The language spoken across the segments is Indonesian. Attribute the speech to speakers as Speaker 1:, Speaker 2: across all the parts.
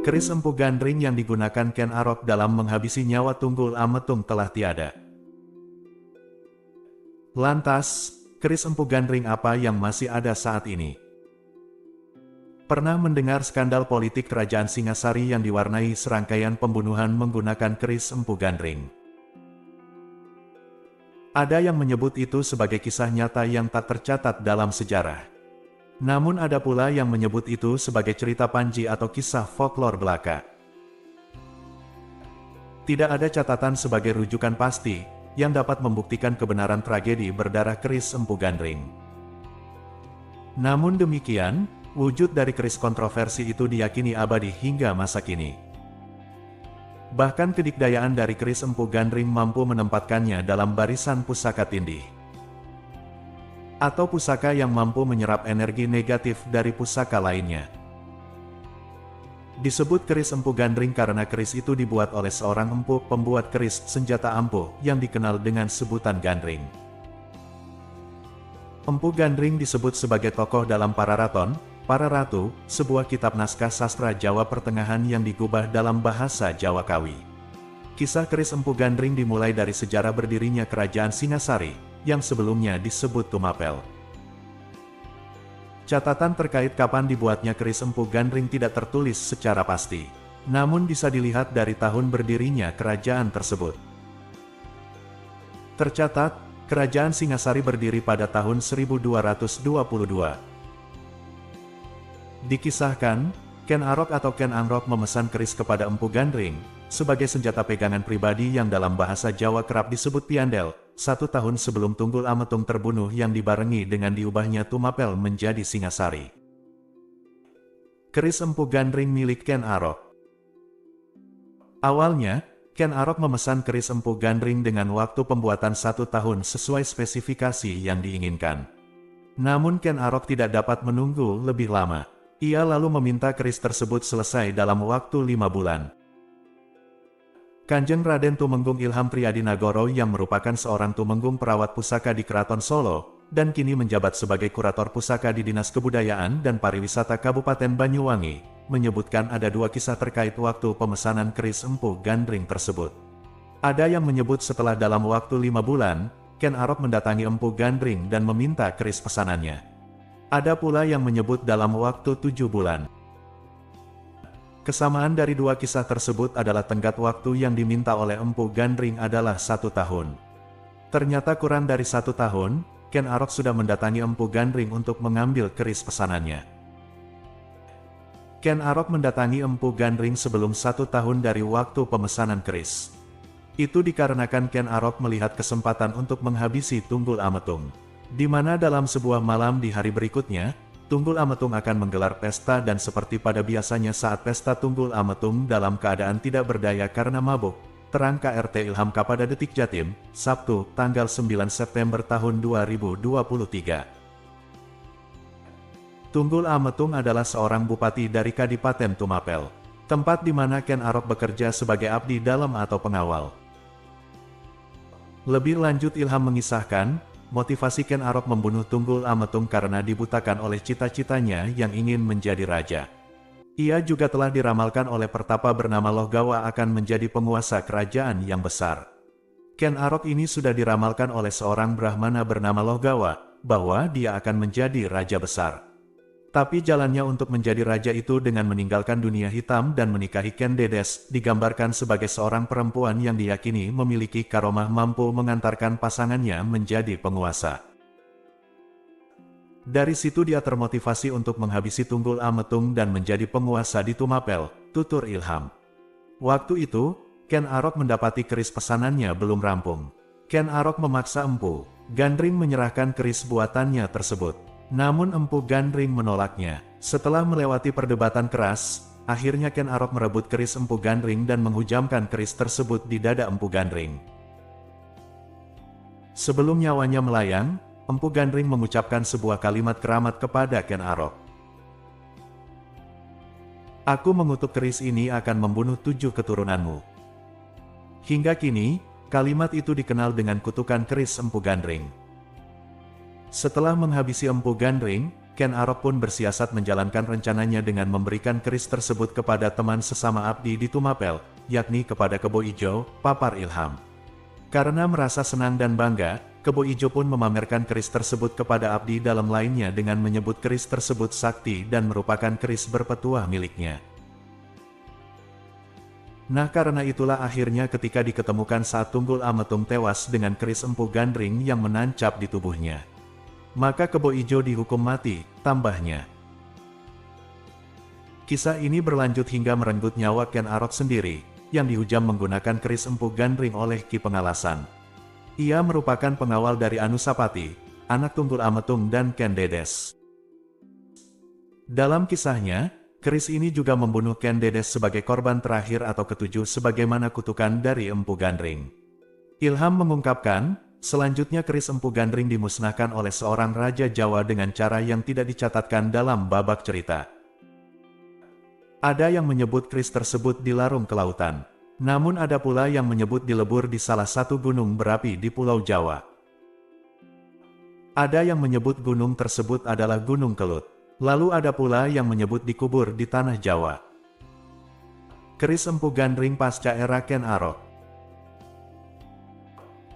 Speaker 1: Keris Empu Gandring yang digunakan Ken Arok dalam menghabisi nyawa Tunggul Ametung telah tiada. Lantas, keris Empu Gandring apa yang masih ada saat ini? Pernah mendengar skandal politik Kerajaan Singasari yang diwarnai serangkaian pembunuhan menggunakan keris Empu Gandring? Ada yang menyebut itu sebagai kisah nyata yang tak tercatat dalam sejarah. Namun ada pula yang menyebut itu sebagai cerita Panji atau kisah folklore belaka. Tidak ada catatan sebagai rujukan pasti yang dapat membuktikan kebenaran tragedi berdarah keris Empu Gandring. Namun demikian, wujud dari keris kontroversi itu diyakini abadi hingga masa kini. Bahkan kedikdayaan dari keris Empu Gandring mampu menempatkannya dalam barisan pusaka tindih, atau pusaka yang mampu menyerap energi negatif dari pusaka lainnya. Disebut keris Empu Gandring karena keris itu dibuat oleh seorang empu pembuat keris senjata ampuh yang dikenal dengan sebutan Gandring. Empu Gandring disebut sebagai tokoh dalam Pararaton, Para Ratu, sebuah kitab naskah sastra Jawa Pertengahan yang digubah dalam bahasa Jawa Kawi. Kisah keris Empu Gandring dimulai dari sejarah berdirinya Kerajaan Singasari, yang sebelumnya disebut Tumapel. Catatan terkait kapan dibuatnya keris Empu Gandring tidak tertulis secara pasti, namun bisa dilihat dari tahun berdirinya kerajaan tersebut. Tercatat, Kerajaan Singasari berdiri pada tahun 1222. Dikisahkan, Ken Arok atau Ken Angrok memesan keris kepada Empu Gandring, sebagai senjata pegangan pribadi yang dalam bahasa Jawa kerap disebut piandel, 1 tahun sebelum Tunggul Ametung terbunuh yang dibarengi dengan diubahnya Tumapel menjadi Singasari. Keris Empu Gandring milik Ken Arok. Awalnya, Ken Arok memesan keris Empu Gandring dengan waktu pembuatan 1 tahun sesuai spesifikasi yang diinginkan. Namun Ken Arok tidak dapat menunggu lebih lama. Ia lalu meminta keris tersebut selesai dalam waktu 5 bulan. Kanjeng Raden Tumenggung Ilham Priyadinagoro yang merupakan seorang tumenggung perawat pusaka di Keraton Solo, dan kini menjabat sebagai kurator pusaka di Dinas Kebudayaan dan Pariwisata Kabupaten Banyuwangi, menyebutkan ada 2 kisah terkait waktu pemesanan keris Empu Gandring tersebut. Ada yang menyebut setelah dalam waktu 5 bulan, Ken Arok mendatangi Empu Gandring dan meminta keris pesanannya. Ada pula yang menyebut dalam waktu 7 bulan. Kesamaan dari 2 kisah tersebut adalah tenggat waktu yang diminta oleh Empu Gandring adalah 1 tahun. Ternyata kurang dari 1 tahun, Ken Arok sudah mendatangi Empu Gandring untuk mengambil keris pesanannya. Ken Arok mendatangi Empu Gandring sebelum 1 tahun dari waktu pemesanan keris. Itu dikarenakan Ken Arok melihat kesempatan untuk menghabisi Tunggul Ametung, di mana dalam sebuah malam di hari berikutnya, Tunggul Ametung akan menggelar pesta dan seperti pada biasanya saat pesta Tunggul Ametung dalam keadaan tidak berdaya karena mabuk, terang KRT Ilham Kapada Detik Jatim, Sabtu, tanggal 9 September tahun 2023. Tunggul Ametung adalah seorang bupati dari Kadipaten Tumapel, tempat di mana Ken Arok bekerja sebagai abdi dalam atau pengawal. Lebih lanjut Ilham mengisahkan, motivasi Ken Arok membunuh Tunggul Ametung karena dibutakan oleh cita-citanya yang ingin menjadi raja. Ia juga telah diramalkan oleh pertapa bernama Lohgawa akan menjadi penguasa kerajaan yang besar. Ken Arok ini sudah diramalkan oleh seorang Brahmana bernama Lohgawa, bahwa dia akan menjadi raja besar. Tapi jalannya untuk menjadi raja itu dengan meninggalkan dunia hitam dan menikahi Ken Dedes, digambarkan sebagai seorang perempuan yang diyakini memiliki karomah mampu mengantarkan pasangannya menjadi penguasa. Dari situ dia termotivasi untuk menghabisi Tunggul Ametung dan menjadi penguasa di Tumapel, tutur Ilham. Waktu itu, Ken Arok mendapati keris pesanannya belum rampung. Ken Arok memaksa Empu Gandring menyerahkan keris buatannya tersebut. Namun Empu Gandring menolaknya. Setelah melewati perdebatan keras, akhirnya Ken Arok merebut keris Empu Gandring dan menghujamkan keris tersebut di dada Empu Gandring. Sebelum nyawanya melayang, Empu Gandring mengucapkan sebuah kalimat keramat kepada Ken Arok. Aku mengutuk keris ini akan membunuh 7 keturunanmu. Hingga kini, kalimat itu dikenal dengan kutukan keris Empu Gandring. Setelah menghabisi Empu Gandring, Ken Arok pun bersiasat menjalankan rencananya dengan memberikan keris tersebut kepada teman sesama abdi di Tumapel, yakni kepada Kebo Ijo, Papar Ilham. Karena merasa senang dan bangga, Kebo Ijo pun memamerkan keris tersebut kepada abdi dalam lainnya dengan menyebut keris tersebut sakti dan merupakan keris berpetuah miliknya. Nah, karena itulah akhirnya ketika diketemukan saat Tunggul Ametung tewas dengan keris Empu Gandring yang menancap di tubuhnya, maka Kebo Ijo dihukum mati, tambahnya. Kisah ini berlanjut hingga merenggut nyawa Ken Arok sendiri, yang dihujam menggunakan keris Empu Gandring oleh Ki Pengalasan. Ia merupakan pengawal dari Anusapati, anak Tunggul Ametung dan Ken Dedes. Dalam kisahnya, keris ini juga membunuh Ken Dedes sebagai korban terakhir atau ketujuh sebagaimana kutukan dari Empu Gandring. Ilham mengungkapkan, selanjutnya keris Empu Gandring dimusnahkan oleh seorang raja Jawa dengan cara yang tidak dicatatkan dalam babak cerita. Ada yang menyebut keris tersebut dilarung ke lautan. Namun ada pula yang menyebut dilebur di salah satu gunung berapi di Pulau Jawa. Ada yang menyebut gunung tersebut adalah Gunung Kelut. Lalu ada pula yang menyebut dikubur di tanah Jawa. Keris Empu Gandring pasca era Ken Arok.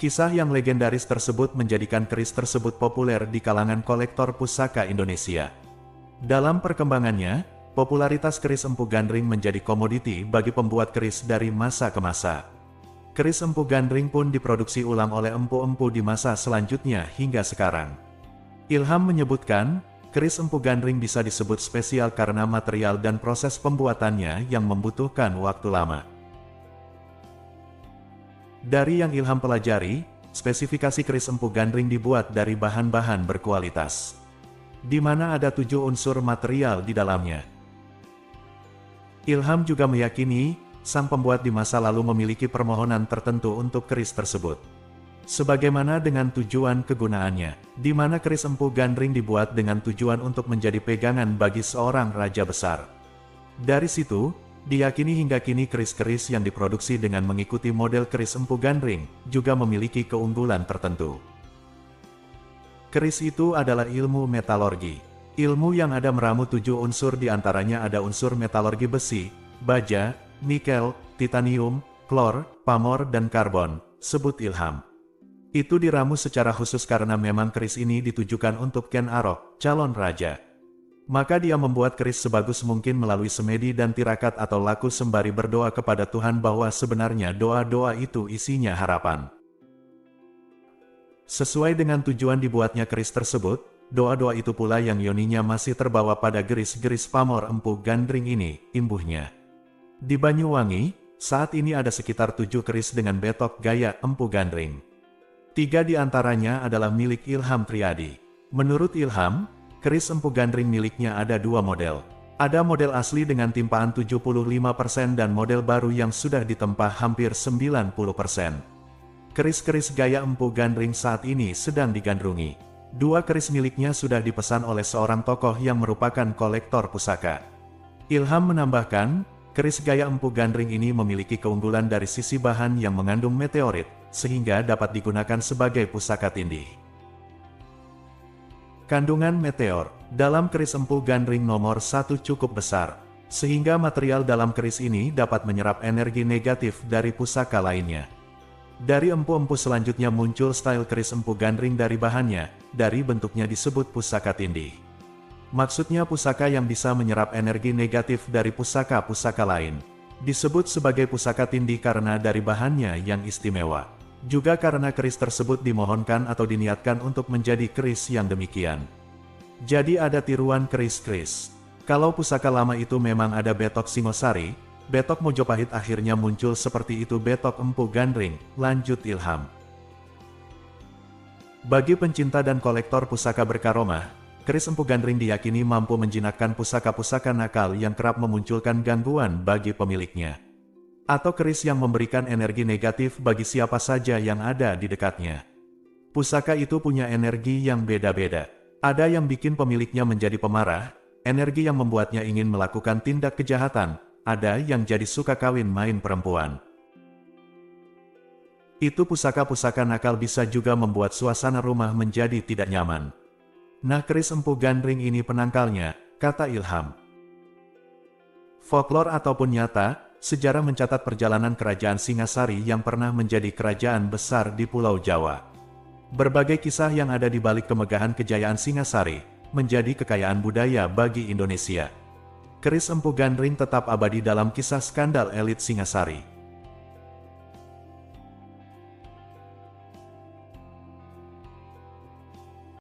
Speaker 1: Kisah yang legendaris tersebut menjadikan keris tersebut populer di kalangan kolektor pusaka Indonesia. Dalam perkembangannya, popularitas keris Empu Gandring menjadi komoditi bagi pembuat keris dari masa ke masa. Keris Empu Gandring pun diproduksi ulang oleh empu-empu di masa selanjutnya hingga sekarang. Ilham menyebutkan, keris Empu Gandring bisa disebut spesial karena material dan proses pembuatannya yang membutuhkan waktu lama. Dari yang Ilham pelajari, spesifikasi keris Empu Gandring dibuat dari bahan-bahan berkualitas, di mana ada 7 unsur material di dalamnya. Ilham juga meyakini, sang pembuat di masa lalu memiliki permohonan tertentu untuk keris tersebut. Sebagaimana dengan tujuan kegunaannya, di mana keris Empu Gandring dibuat dengan tujuan untuk menjadi pegangan bagi seorang raja besar. Dari situ, diyakini hingga kini keris-keris yang diproduksi dengan mengikuti model keris Empu Gandring, juga memiliki keunggulan tertentu. Keris itu adalah ilmu metalurgi. Ilmu yang ada meramu 7 unsur diantaranya ada unsur metalurgi besi, baja, nikel, titanium, klor, pamor dan karbon, sebut Ilham. Itu diramu secara khusus karena memang keris ini ditujukan untuk Ken Arok, calon raja. Maka dia membuat keris sebagus mungkin melalui semedi dan tirakat atau laku sembari berdoa kepada Tuhan bahwa sebenarnya doa-doa itu isinya harapan. Sesuai dengan tujuan dibuatnya keris tersebut, doa-doa itu pula yang yoninya masih terbawa pada geris-geris pamor Empu Gandring ini, imbuhnya. Di Banyuwangi, saat ini ada sekitar 7 keris dengan betok gaya Empu Gandring. 3 di antaranya adalah milik Ilham Triadi. Menurut Ilham, keris Empu Gandring miliknya ada 2 model. Ada model asli dengan timpaan 75% dan model baru yang sudah ditempah hampir 90%. Keris-keris gaya Empu Gandring saat ini sedang digandrungi. 2 keris miliknya sudah dipesan oleh seorang tokoh yang merupakan kolektor pusaka. Ilham menambahkan, keris gaya Empu Gandring ini memiliki keunggulan dari sisi bahan yang mengandung meteorit, sehingga dapat digunakan sebagai pusaka tindih. Kandungan meteor dalam keris Empu Gandring nomor 1 cukup besar, sehingga material dalam keris ini dapat menyerap energi negatif dari pusaka lainnya. Dari empu-empu selanjutnya muncul style keris Empu Gandring dari bahannya, dari bentuknya disebut pusaka tindih. Maksudnya pusaka yang bisa menyerap energi negatif dari pusaka-pusaka lain. Disebut sebagai pusaka tindih karena dari bahannya yang istimewa. Juga karena keris tersebut dimohonkan atau diniatkan untuk menjadi keris yang demikian. Jadi ada tiruan keris-keris. Kalau pusaka lama itu memang ada betok Singosari, betok Mojopahit akhirnya muncul seperti itu betok Empu Gandring, lanjut Ilham. Bagi pencinta dan kolektor pusaka berkaromah, keris Empu Gandring diyakini mampu menjinakkan pusaka-pusaka nakal yang kerap memunculkan gangguan bagi pemiliknya. Atau keris yang memberikan energi negatif bagi siapa saja yang ada di dekatnya. Pusaka itu punya energi yang beda-beda. Ada yang bikin pemiliknya menjadi pemarah, energi yang membuatnya ingin melakukan tindak kejahatan, ada yang jadi suka kawin main perempuan. Itu pusaka-pusaka nakal bisa juga membuat suasana rumah menjadi tidak nyaman. Nah keris Empu Gandring ini penangkalnya, kata Ilham. Folklor ataupun nyata, sejarah mencatat perjalanan kerajaan Singasari yang pernah menjadi kerajaan besar di Pulau Jawa. Berbagai kisah yang ada di balik kemegahan kejayaan Singasari, menjadi kekayaan budaya bagi Indonesia. Keris Empu Gandring tetap abadi dalam kisah skandal elit Singasari.